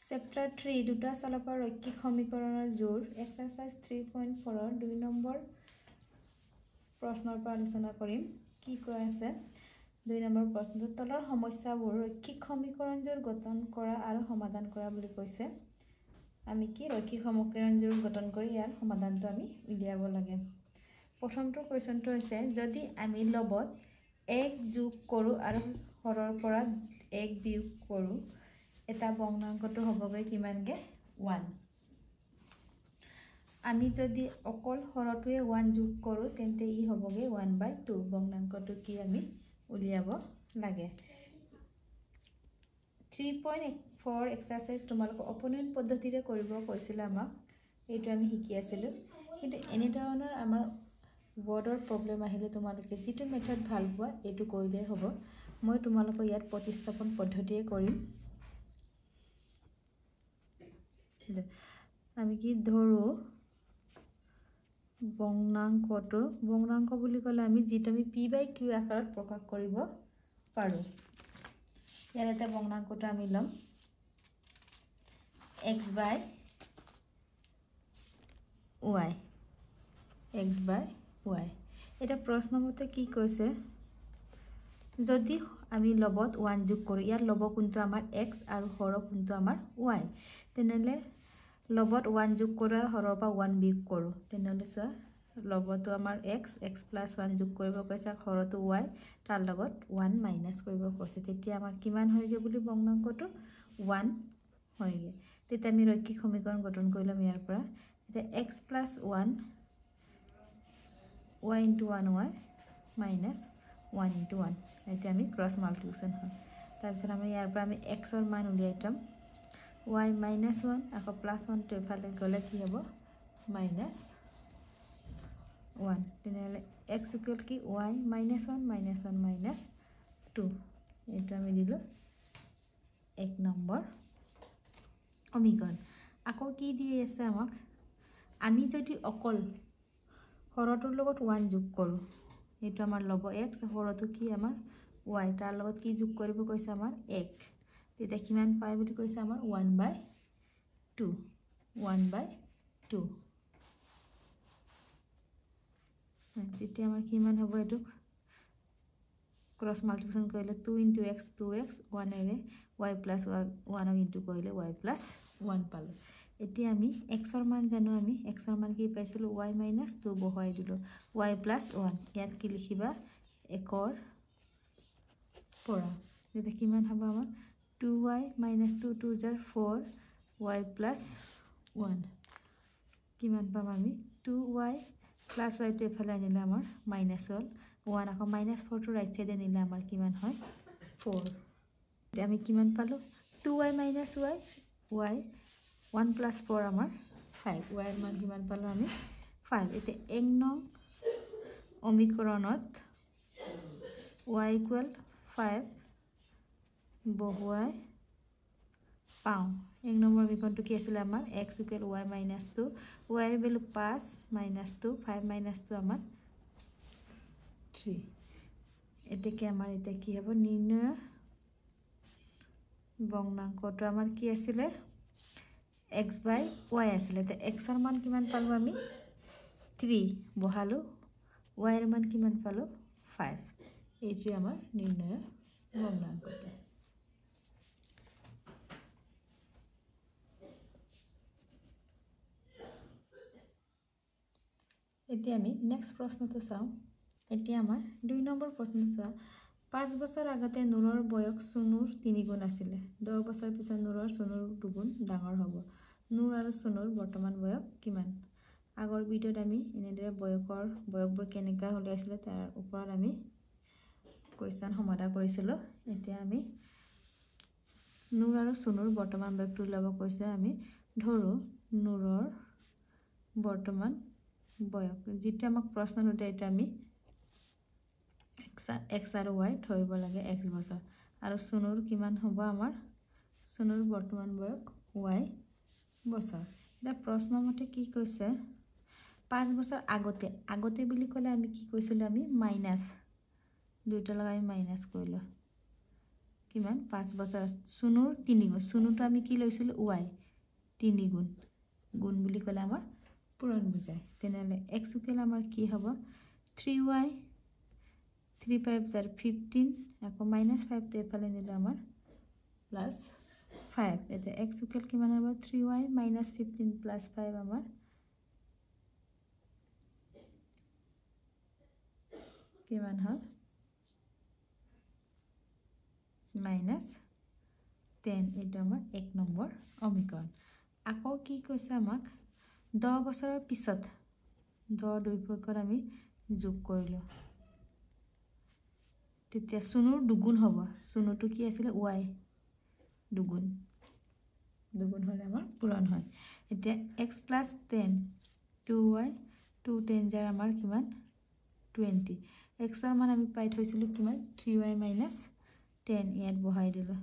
Chapter 3 দুটা চলকৰ ৰৈখিক সমীকৰণৰ জোৰ এক্সাৰসাইজ 3.4 ৰ 2 নম্বৰ প্ৰশ্নৰ পৰা আলোচনা কৰিম কি কৈ আছে 2 নম্বৰ প্ৰশ্নটো তলৰ সমস্যাবোৰ ৰৈখিক সমীকৰণ জোৰ গঠন কৰা আৰু সমাধান কৰা বুলি কৈছে আমি কি ৰৈখিক সমীকৰণ জোৰ গঠন কৰি ইয়াৰ সমাধানটো আমি উলিয়াব লাগে প্ৰথমটো কোৱেশ্চনটো হৈছে যদি আমি লবত 1 যোগ কৰো আৰু হৰৰ পৰা 1 বিয়োগ কৰো এটা ভগ্নাংকটো হবগে কিমানকে 1 আমি যদি অকল হৰটোৱে 1 যোগ কৰো তেন্তে ই হবগে 1/2 ভগ্নাংকটো কি আমি উলিয়াব লাগে 3.4 এক্সাৰসাইজ তোমালোক অপোনেন্ট পদ্ধতিৰে কৰিব কৈছিল আমাক এইটো আমি শিকি আছিল কিন্তু এনে ধৰণৰ আমাৰ ৱৰ্ডৰ প্ৰবলেম আহিলে তোমালোকে যেটো মেথড ভাল পোৱা এইটো কৰিলে হ'ব মই তোমালোক ইয়াত প্ৰতিস্থাপন পদ্ধতিৰে কৰিম আমি কি ধৰো ভগ্নাংক বুলি কলে আমি যেটো আমি p/q আকাৰত প্ৰকাশ কৰিব পাৰো ইয়াৰ এটা ভগ্নাংকটো আমি লম x/y এটা প্ৰশ্ন মতে কি কৈছে যদি আমি লবত 1 যোগ কৰো ইয়াৰ লব কোনটো আমাৰ x আৰু হৰ কোনটো আমাৰ y তেনেলে লবত 1 যোগ কৰা হৰৰ পৰা 1 বিয়োগ কৰো তেনেলে সা লবটো আমাৰ x + 1 যোগ কৰিব কৈছে হৰটো y তাৰ লগত 1 মাইনাস কৰিব কৈছে তেতিয়া আমাৰ কিমান হয়গে বুলি ভগ্নাংকটো 1 হয়গে তেতিয়া আমি ৰৈখিক সমীকৰণ গঠন কৰিলাম ইয়াৰ পৰা এতিয়া x + 1 y * 1y minus 1 * 1 এতিয়া আমি ক্ৰস মাল্টিপ্লিকেশন হয় তাৰ পিছত আমি ইয়াৰ পৰা আমি x ৰ মান উলিয়াইতাম y - 1 আকৌ +1 টো এফালে গলে কি হ'ব -1 তেনেহলে x = কি y - 1 - 2 এইটো আমি দিলো 1 নম্বৰ সমীকৰণ আকৌ কি দি আছে আমাক আমি যদি অকল হৰটোৰ লগত 1 যোগ কৰো এইটো আমাৰ লব x হৰটো কি আমাৰ y তাৰ লগত কি যোগ কৰিব কৈছে আমাৰ 1 তেতিয়া কিমান পাই বুলি কৈছে আমাৰ 1/2 তেতিয়া আমাৰ কিমান হ'ব এটো ক্ৰস মাল্টিপ্লিকেশন কৰিলে 2 * x 2x 1 এৰে y + 1 ইনটু কৰিলে y + 1 পালো এতিয়া আমি x ৰ মান জানো আমি x ৰ মান কি পাইছিলো y - 2 বহাই দিলো y + 1 ইয়াত কি লিখিবা 1 ৰ পৰা তেতিয়া কিমান হ'ব আমাৰ 2y - 2 2 4 y + 1 কিমান পাম আমি 2y + y টো এফালে আনিলে আমাৰ মাইনাস হল 1 আকৌ -4 টো ৰাইট সাইডে নিলে আমাৰ কিমান হয় 4 এতিয়া আমি কিমান পালো 2y - y y 1 + 4 আমাৰ 5 y ৰ মান কিমান পালো আমি 5 এতিয়া 1 নং সমীকৰণত y = 5 বহুৱাই পাও 1 নম্বৰ সমীকৰণটো কি আছিল আমাৰ x = y - 2 y ৰ ভ্যালু 5 - 2 5 - 2 আমাৰ 3 এতেকে আমাৰ এটা কি হ'ব নিৰ্ণয় ভগ্নাংকটো আমাৰ কি আছিল x/y আছিল তে x ৰ মান কিমান পালো আমি 3 বহালো y ৰ মান কিমান পালো 5 এইটো আমাৰ নিৰ্ণয় ভগ্নাংকটো এতিয়া আমি নেক্সট প্ৰশ্নটো চাও এতিয়া আমাৰ 2 নম্বৰ প্ৰশ্নটো চাও 5 বছৰ আগতে নুৰৰ বয়স সুনুৰ 3 গুণ আছিল 10 বছৰ পিছত নুৰৰ সুনুৰ 2 গুণ ডাঙৰ হ'ব নুৰ আৰু সুনুৰ বৰ্তমান বয়স কিমান আগৰ ভিডিওত আমি এনেদৰে বয়সবোৰ কেনেকা হলে আছিল তাৰ ওপৰত আমি কোৱেশ্চন সমাধান কৰিছিল এতিয়া আমি নুৰ আৰু সুনুৰ বৰ্তমান বয়সটো লব কৈছে আমি ধৰো নুৰৰ বৰ্তমান বয়স যেটা আমাক প্ৰশ্ন উঠে এটা আমি x আৰু y ধৰিব লাগে x বছৰ আৰু সুনুৰ কিমান হ'ব আমাৰ সুনুৰ বৰ্তমান বয়স y বছৰ এটা প্ৰশ্ন মতে কি কৈছে 5 বছৰ আগতে বুলি কলে আমি কি কৈছিল আমি মাইনাস দুইটা লগাই মাইনাস কৰিলো কিমান 5 বছৰ সুনুৰ 3 গুণ সুনুটো আমি কি লৈছিল y 3 গুণ গুণ বুলি কলে আমাৰ পূৰণ বুজায় তেনেহলে x ইকুৱেল আমাৰ কি হ'ব 3y 3 5 * 15 আকৌ -5 তে এফালে নিলে আমাৰ +5 এতে x ইকুৱেল কিমান হ'ব 3y - 15 + 5 আমাৰ কিমান হ'ল -10 এটা আমাৰ 1 নম্বৰ সমীকৰণ আকৌ কি কৈছে আমাক 10 বছৰৰ পিছত 10 দুই পক্ষত আমি যোগ কৰিলো তেতিয়া সুনুৰ দুগুণ হ'ব সুনুটো কি আছিল y দুগুণ হলে আমাৰ পূৰণ হয় এতিয়া x + 10 2y 2 10 জাৰ আমাৰ কিমান 20 x ৰ মান আমি পাই থৈছিলো কিমান 3y - 10 ইয়াত বহাই দিলো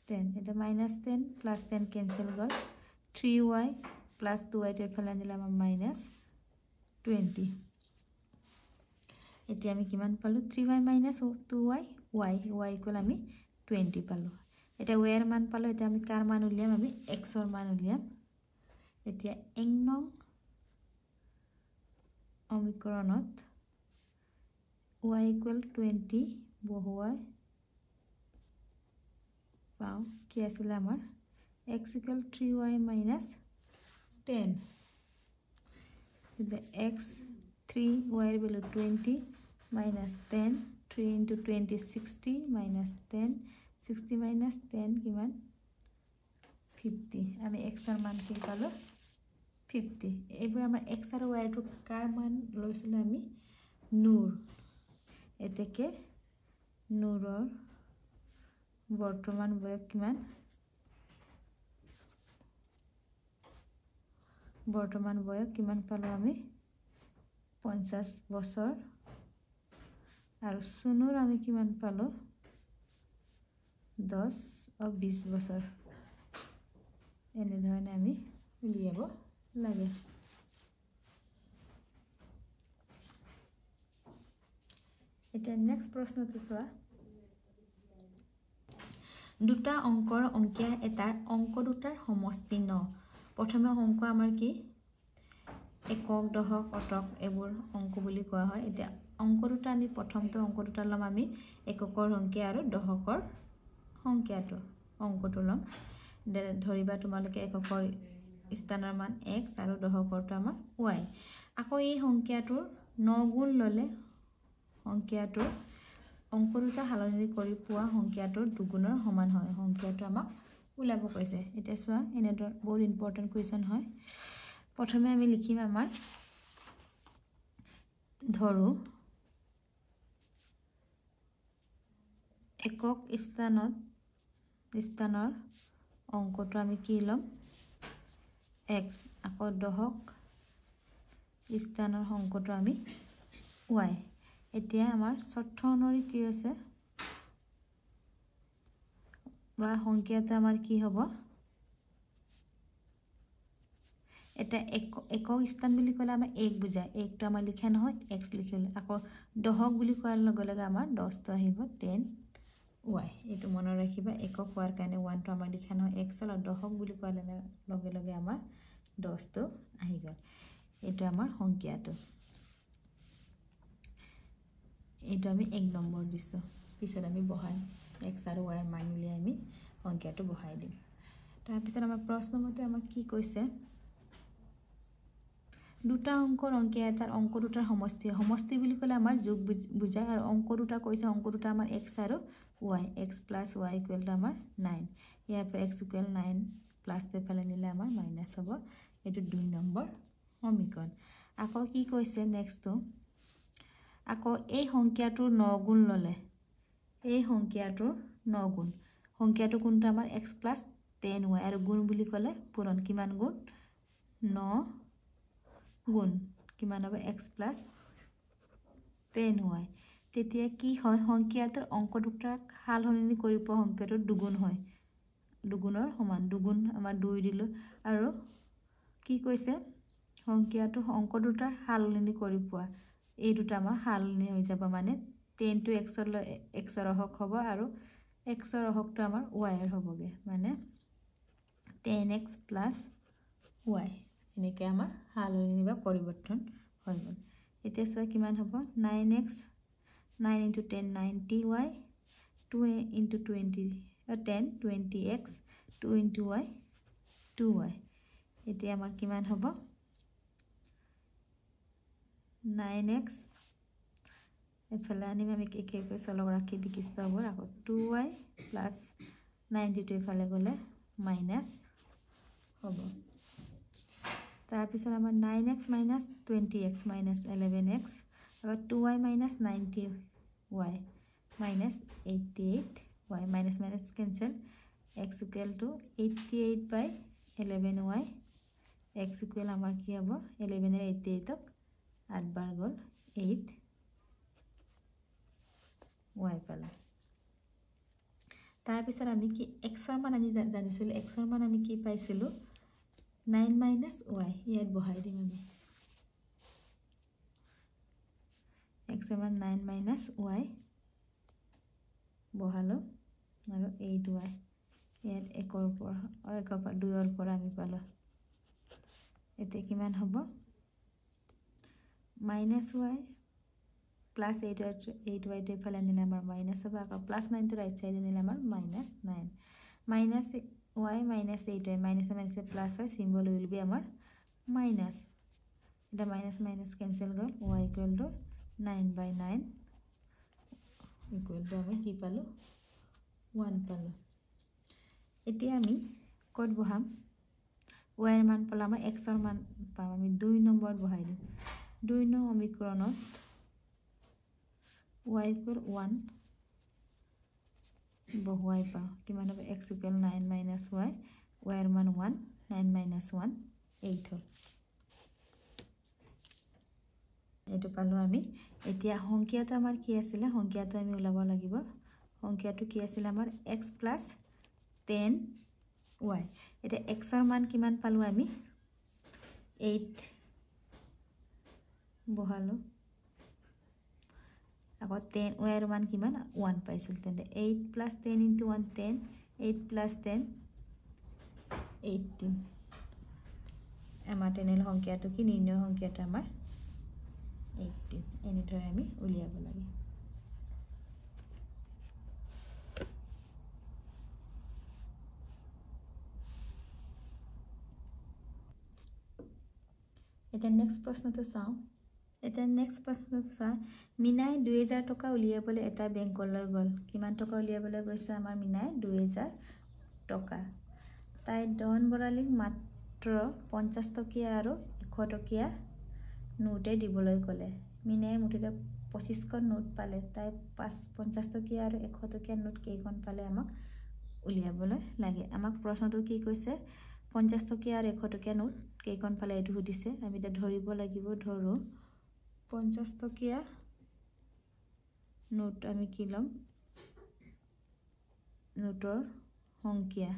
10 এটা -10 + 10 কেনসেল গল 3y + 2y তে ফেলাই দিলে আমাৰ -20 এতিয়া আমি কিমান পালো 3y - 2y y ইকুৱেল আমি 20 পালো এটা y এর মান পালো এটা আমি কার মান উলিয়াম আমি x এর মান উলিয়াম এতিয়া 1 নং সমীকৰণত y ইকুৱেল 20 বহুৱাই পাও কি আছিল আমাৰ x equal 3y - 10 the x 3y এর ভ্যালু 20 - 10 3 * 20 60 - 10 60 - 10 কিমান 50 আমি x এর মান কি পালো 50 এবাৰ আমাৰ x আৰু y এৰ কাৰ মান লৈছিল আমি নূৰ এতেকে নূৰৰ বৰ্তমান বয়স কিমান পালো আমি 50 বছৰ আৰু সুনুৰ আমি কিমান পালো 10 ও 20 বছৰ এনে ধৰণে আমি উলিয়াব লাগে এটা নেক্সট প্ৰশ্নটো চোৱা দুটা অংকৰ অংকিয়া এটাৰ অংক দুটাৰ সমষ্টি 9 প্ৰথমে অংক আমাৰ কি একক দশক অটক এবোৰ অংক বুলি কোৱা হয় এতিয়া অংক দুটা আমি প্ৰথমটো অংক দুটা লম আমি এককৰ সংখ্যা আৰু দশকৰ সংখ্যাটো অংকটো লম ধৰিবা তোমালোকে এককৰ স্থানৰ মান x আৰু দশকৰটো আমাৰ y আকৌ এই সংখ্যাটোৰ 9 গুণ ললে সংখ্যাটোৰ অংক দুটা হালনি কৰি পোৱা সংখ্যাটোৰ দুগুণৰ সমান হয় সংখ্যাটো আমাক উলাব কৈছে এটা চোৱা এনেদৰ বহুত ইম্পৰ্টেন্ট কোৱেশ্চন হয় প্ৰথমে আমি লিখিম আমাৰ ধৰো একক স্থানৰ অংকটো আমি কি লম x আকৌ দশক স্থানৰ অংকটো আমি y এতিয়া আমাৰ চতুৰ্থ অনুৰি কি আছে বা সংখ্যাটো আমাৰ কি হ'ব এটা একক স্থান বুলি কলে আমাৰ 1 বুজায় 1 টো আমাৰ লিখা নহয় x লিখিলে আকৌ দশক বুলি কোৱাৰ লগে লগে আমাৰ 10 টো আহিব 10 y এটো মনত ৰাখিবা একক হোৱাৰ কাৰণে 1 টো আমাৰ লিখা নহয় x আৰু দশক বুলি কোৱাৰ লগে লগে আমাৰ 10 টো আহি গল এটো আমাৰ সংখ্যাটো এটা আমি 1 নম্বৰ দিছো পিছত আমি বহাই x আৰু y মান উলিয়াই আমি সংখ্যাটো বহাই দিম তাৰ পিছত আমাৰ প্ৰশ্ন মতে আমাক কি কৈছে দুটা অংকৰ অংকিয়া এটাৰ অংক দুটাৰ সমষ্টি বুলি কলে আমাৰ যোগ বুজায় আৰু অংক দুটা কৈছে অংক দুটা আমাৰ x আৰু y x + y = আমাৰ 9 ইয়াৰ পৰা x = 9 প্লাস তে ফেলে নিলে আমাৰ মাইনাস হ'ব এটো 2 নম্বৰ সমীকৰণ আকৌ কি কৈছে নেক্সটটো আকৌ এই সংখ্যাটোৰ 9 গুণ ললে এই সংখ্যাটোৰ 9 গুণ সংখ্যাটো কোনটো আমাৰ x + 10y আৰু গুণ বুলি কলে পূৰণ কিমান গুণ 9 গুণ কিমান হবে x + 10y তেতিয়া কি হয় সংখ্যাটোৰ অংক দুটা হালহলনি কৰি পোৱা সংখ্যাটোৰ দুগুণ হয় দুগুণৰ সমান দুগুণ আমাৰ 2 দিলো আৰু কি কৈছে সংখ্যাটো অংক দুটা হালহলনি কৰি পোৱা এই দুটা আমাৰ হালনি হৈ যাব মানে 10 to x ৰ হক হ'ব আৰু x ৰ হকটো আমাৰ y ৰ হ'বগে মানে 10x plus y এনেকৈ আমাৰ হালনি বা পৰিৱৰ্তন হৈ গ'ল এতিয়া চোৱা কিমান হ'ব 9x 9 into 10 90y 2 into 20 10 20x 2 into y 2y এতিয়া আমাৰ কিমান হ'ব 9x এফালে আনিম আমি একে চলক ৰাখি বিকিষ্ট হ'ব আকৌ 2y plus 92 এফালে গ'লে মাইনাছ হ'ব তাৰপিছত আমাৰ 9x minus 20x minus 11x আৰু 2y minus 90y minus 88y minus minus cancel x equal to 88 by 11y x equal আমাৰ কি হ'ব 11 এৰ 88 ক 8 বাৰ গ'ল 8 y পালা তাৰপিছত আমি কি x ৰ মান আমি জানিছিলো x ৰ মান আমি কি পাইছিলো 9 minus y ইয়াত বহাই দিম আমি x ৰ মান 9 minus y বহালো আৰু 8y ইয়াত 1 ৰ পৰা 2 ৰ পৰা আমি পালো এতে কিমান হ'ব minus y plus 8y to এফালে নিলে আমাৰ মাইনাস হ'ব আকৌ plus 9 to right side নিলে আমাৰ minus 9 minus y minus 8y minus minus plus y symbol will be আমাৰ minus এটা minus minus cancel গ'ল y equal to 9 by 9 equal to আমি কি পালো 1 পালো এতিয়া আমি কোড বহাম y এর মান পালো আমরা x এর মান পাম আমি 2 নম্বৰ বহাই দিম 2 নং সমীকৰণত y equal 1 বহুৱাই পাওঁ কিমান হ'ব x equal 9 minus y y এর মান 1 9 minus 1 8 হ'ল এটো পালো আমি এতিয়া সংখ্যাটো আমাৰ কি আছিল সংখ্যাটো আমি উলাব লাগিব সংখ্যাটো কি আছিল আমাৰ x plus 10 y এটা x এর মান কিমান পালো আমি 8 বহালো আকৌ 10 y এর মান কিমান 1 পাইছিল তেন্তে 8 plus 10 into 1 10 8 plus 10 18 আমাৰ টেনেল সংখ্যাটো কি নিৰ্ণয় সংখ্যাটো আমাৰ 18 এনে ধৰে আমি উলিয়াব লাগে এটা নেক্সট প্ৰশ্নটো চাও এটা নেক্সট প্ৰশ্নটো চা মিনাই 2000 টকা উলিয়াবলৈ এটা বেংকলৈ গল কিমান টকা উলিয়াবলৈ গৈছে আমাৰ মিনাই 2000 টকা তাই ডন বৰালিক মাত্ৰ 50 টকীয়া আৰু 100 টকীয়া নোটে দিবলৈ ক'লে মিনাই মুঠতে 25 খন নোট পালে তাই 50 টকীয়া আৰু 100 টকীয়া নোট কেইখন পালে আমাক উলিয়াবলৈ লাগে আমাক প্ৰশ্নটো কি কৈছে 50 টকীয়া আৰু 100 টকীয়া নোট কেইখন পালে এটো সুধিছে আমি এটা ধৰিব লাগিব ধৰো 50 টকীয়া নোট আমি কি লম নোটৰ সংখ্যা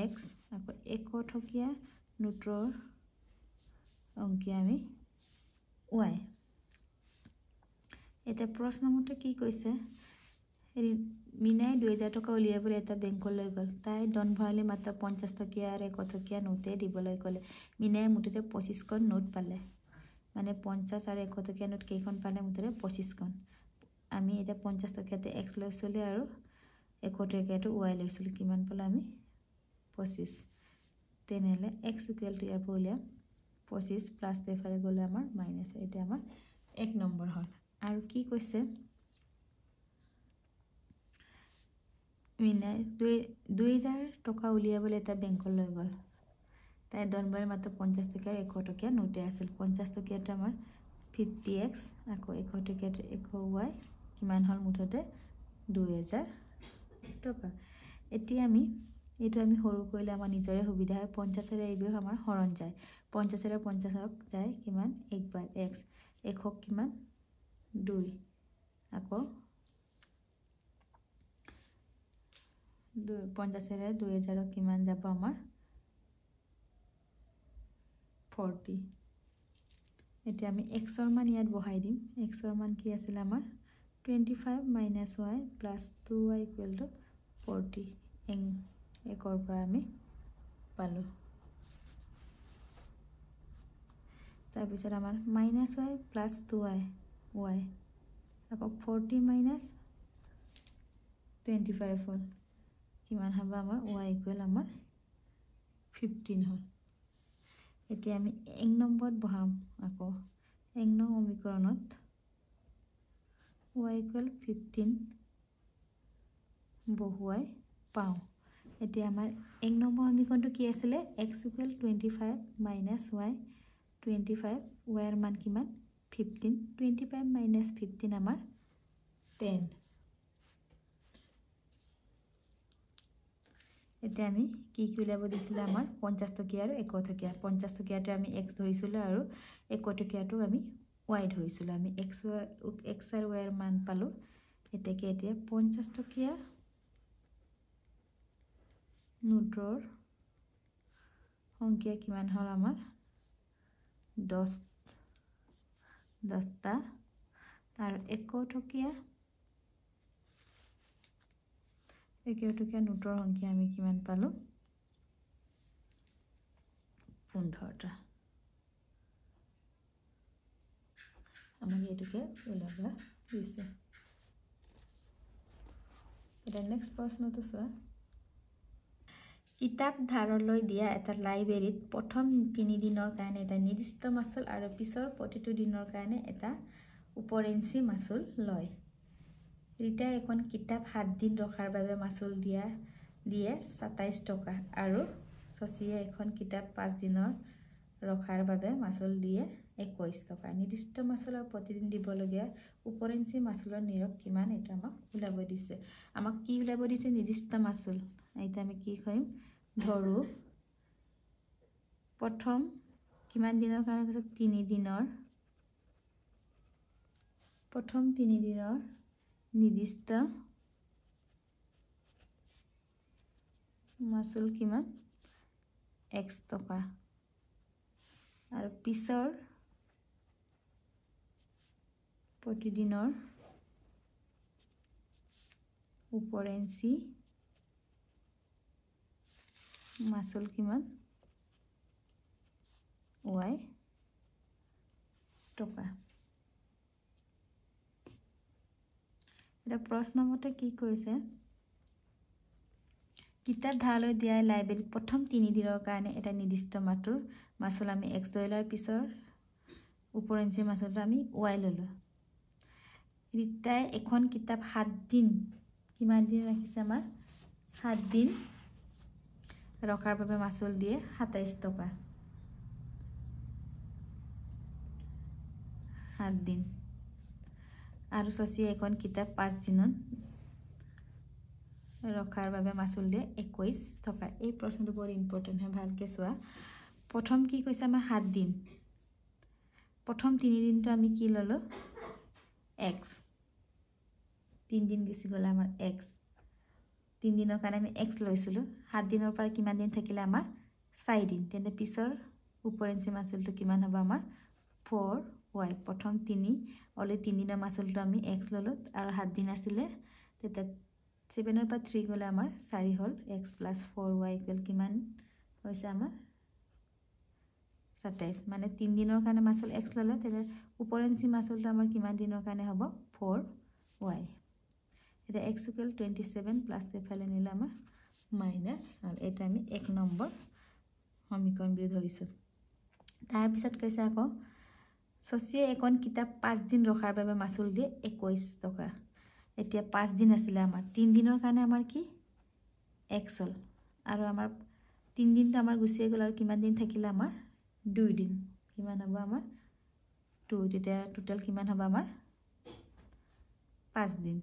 x আকৌ 100 টকীয়া নোটৰ সংখ্যা আমি y এটা প্ৰশ্ন মতে কি কৈছে মিনাই 2000 টকা উলিয়াবলৈ এটা বেংকলৈ গল তাই ডন ভৰালি মাত্ৰ 50 টকীয়া আৰু 100 টকীয়া নোটে দিবলৈ ক'লে মিনাই মুঠতে 25 খন নোট পালে মানে 50 আৰু 100 টকীয়া নোট কেইখন পালে মুঠতে 25 খন আমি এটা 50 টকীয়াতে x লৈছিলো আৰু 100 টকীয়াটো y লৈছিলো কিমান পালে আমি 25 তেনেলে x equal to ইয়াৰ পৰা উলিয়াম 25 প্লাস এফালে গ'লে আমাৰ মাইনাস এটা আমাৰ 1 নম্বৰ হ'ল আৰু কি কৈছে মিনাই 2000 টকা উলিয়াবলৈ এটা বেংকলৈ গল তাই ডনবাৰ মাত্ৰ 50 টকা 100 টকীয়া নোটে আছিল 50 টকীয়াটো আমাৰ 50x আকৌ 100 টকীয়াটো 100y কিমান হ'ল মুঠতে 2000 টকা এতিয়া আমি এটো আমি হৰু কইলে আমাৰ নিজৰে সুবিধা হয় 50 এৰ এইবোৰ আমাৰ হৰণ যায় 50 এৰ 50 যায় কিমান 1 বাৰ x 100 কিমান 2 আকৌ 50 এৰ 2000 কিমান যাব আমাৰ 40 এতিয়া আমি x ৰ মান ইয়াত বহাই দিম x ৰ মান কি আছিল আমাৰ 25 minus y plus 2y equal to 40 ekor পৰা আমি পালো তাৰ পিছত আমাৰ minus y plus 2y y আকৌ 40 minus 25 হল কিমান হ'ব আমাৰ y equal আমাৰ 15 হল এতিয়া আমি 1 নম্বৰত বহাম আকৌ 1 নং সমীকৰণত y equal 15 বহুৱাই পাও এতিয়া আমাৰ 1 নম্বৰ সমীকৰণটো কি আছিল x equal 25 minus y 25 y এৰ মান কিমান 15 25 minus 15 আমাৰ 10 এতিয়া আমি কি কি উলাব দিছিল আমাৰ 50 টকীয়া আৰু 1 টকীয়া 50 টকীয়াটো আমি x ধৰিছিল আৰু 1 টকীয়াটো আমি y ধৰিছিল আমি x আৰু y এৰ মান পালো এটাকে এতিয়া 50 টকীয়া নোটৰ সংখ্যা কিমান হল আমাৰ 10টা আৰু 1 টকীয়া নোটৰ সংখ্যা আমি কিমান পালো 15টা আমাক এটোকে উলাবা দিছে এটা নেক্সট প্ৰশ্নটো চোৱা কিতাপ ধাৰলৈ দিয়া এটা লাইব্ৰেৰীত প্ৰথম 3 দিনৰ কাৰণে এটা নিৰ্দিষ্ট মাচুল আৰু পিছৰ প্ৰতিটো দিনৰ কাৰণে এটা উপৰেঞ্চি মাচুল লয় ৰিটা এখন কিতাপ 7 দিন ৰখাৰ বাবে মাচুল দিয়ে 27 টকা আৰু সচিয়ে এখন কিতাপ 5 দিনৰ ৰখাৰ বাবে মাচুল দিয়ে 21 টকা নিৰ্দিষ্ট মাচুল আৰু প্ৰতিদিন দিবলগীয়া উপৰেঞ্চি মাচুলৰ নিৰক কিমান এটা আমাক উলাব দিছে আমাক কি উলাব দিছে নিৰ্দিষ্ট মাচুল এইটা আমি কি কৰিম ধৰো প্ৰথম কিমান দিনৰ কাৰণে 3 দিনৰ প্ৰথম 3 দিনৰ নিৰ্দিষ্ট মাচুল কিমান x টকা আৰু পিছৰ প্ৰতিদিনৰ উপৰেঞ্চি মাচুল কিমান y টকা এটা প্ৰশ্ন মতে কি কৈছে কিতাপ ধাৰলৈ দিয়া লাইব্ৰেৰীত প্ৰথম 3 দিনৰ কাৰণে এটা নিৰ্দিষ্ট মাচুল আমি x ধৰিলাৰ পিছৰ উপৰেঞ্চি মাচুলটো আমি y ললো ৰিতাই এখন কিতাপ 7 দিন কিমান দিন ৰাখিছে আমাৰ 7 দিন ৰখাৰ বাবে মাচুল দিয়ে 27 টকা 7 দিন আৰু সচিয়ে এখন কিতাপ 5 দিনত ৰখাৰ বাবে মাচুল দিয়ে 21 টকা এই প্ৰশ্নটো বৰ ইম্পৰ্টেন্ট হয় ভালকে চোৱা প্ৰথম কি কৈছে আমাৰ 7 দিন প্ৰথম 3 দিনটো আমি কি ললো x 3 দিন গেছি গলা আমাৰ x 3 দিনৰ কাৰণে আমি x লৈছিলো 7 দিনৰ পৰা কিমান দিন থাকিলে আমাৰ 4 দিন তেনে পিছৰ উপৰেঞ্চি মাচুলটো কিমান হ'ব আমাৰ 4y প্ৰথম 3 অলে 3 দিনৰ মাচুলটো আমি x ললো আৰু 7 দিন আছিল তেতে 7 ৰ পৰা 3 গলে আমাৰ 4 হল x + 4y = কিমান হৈছে আমাৰ 27 মানে 3 দিনৰ কাৰণে মাচুল x ললে তেতে উপৰেঞ্চি মাচুলটো আমাৰ কিমান দিনৰ কাৰণে হ'ব 4y এটা x = 27 প্লাস এফালে নিলে আমাৰ মাইনাস আৰু এটা আমি 1 নম্বৰ সমীকৰণ বুলি ধৰিছো তাৰ পিছত কৈছে আকৌ সচিয়ে এখন কিতাপ 5 দিন ৰখাৰ বাবে মাচুল দিয়ে 21 টকা এতিয়া 5 দিন আছিল আমাৰ 3 দিনৰ কাৰণে আমাৰ কি x হল আৰু আমাৰ 3 দিনটো আমাৰ গুছিয়ে গল আৰু কিমান দিন থাকিলে আমাৰ 2 দিন কিমান হ'ব আমাৰ 2 তেতিয়া টোটাল কিমান হ'ব আমাৰ 5 দিন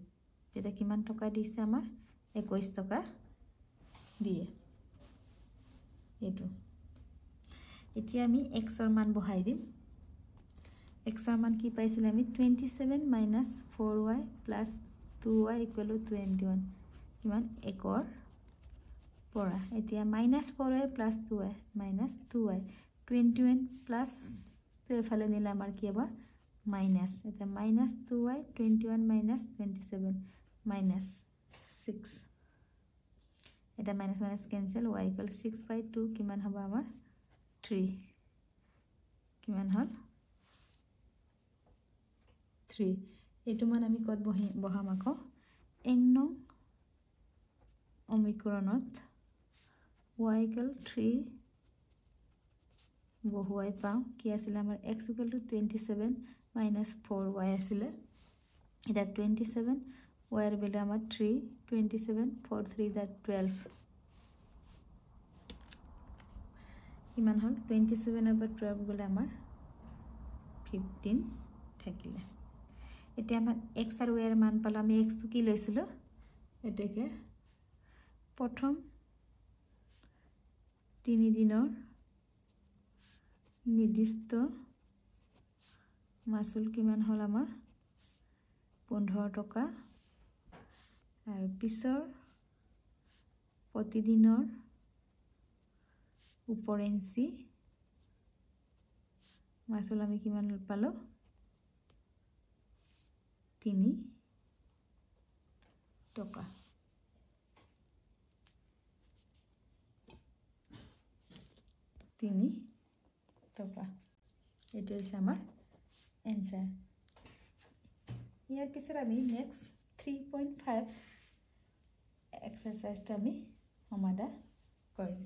তেতিয়া কিমান টকা দিছে আমাৰ 21 টকা দিয়ে এটো এতিয়া আমি x ৰ মান বহাই দিম x ৰ মান কি পাইছিল আমি 27 minus 4y plus 2y equal to 21 কিমান 1 ৰ পৰা এতিয়া minus 4y plus 2y minus 2y 21 plus তো এফালে নিলে আমাৰ কি হ'ব মাইনাস এটা মাইনাস 2y 21 minus 27 minus 6 এটা minus minus cancel y equal 6/2 কিমান হ'ব আমাৰ 3 কিমান হল 3 এটো মান আমি কত বহাম আকৌ 1 নং অমিক্ৰণত y equal 3 বহুৱাই পাওঁ কি আছিল আমাৰ x equal to 27 minus 4y আছিলে এটা 27 y এর ভ্যালু আমার 3 27 4 3 that 12 কিমান হল 27 over 12 গলে আমার 15 থাকিলে এতিয়া আমাৰ x আৰু y এৰ মান পালো আমি x কি লৈছিলো এটাকে প্ৰথম 3 দিনৰ নিৰ্দিষ্ট মাসুল কিমান হল আমাৰ 15 টকা আৰু পিছৰ প্ৰতিদিনৰ উপৰেঞ্চি মাসুল আমি কিমান পালো 3 টকা টকা এটা হইছে আমাৰ आंसर ইয়াৰ পিছৰ আমি নেক্সট 3.5 এক্সাৰসাইজটা আমি সমাধান কৰিম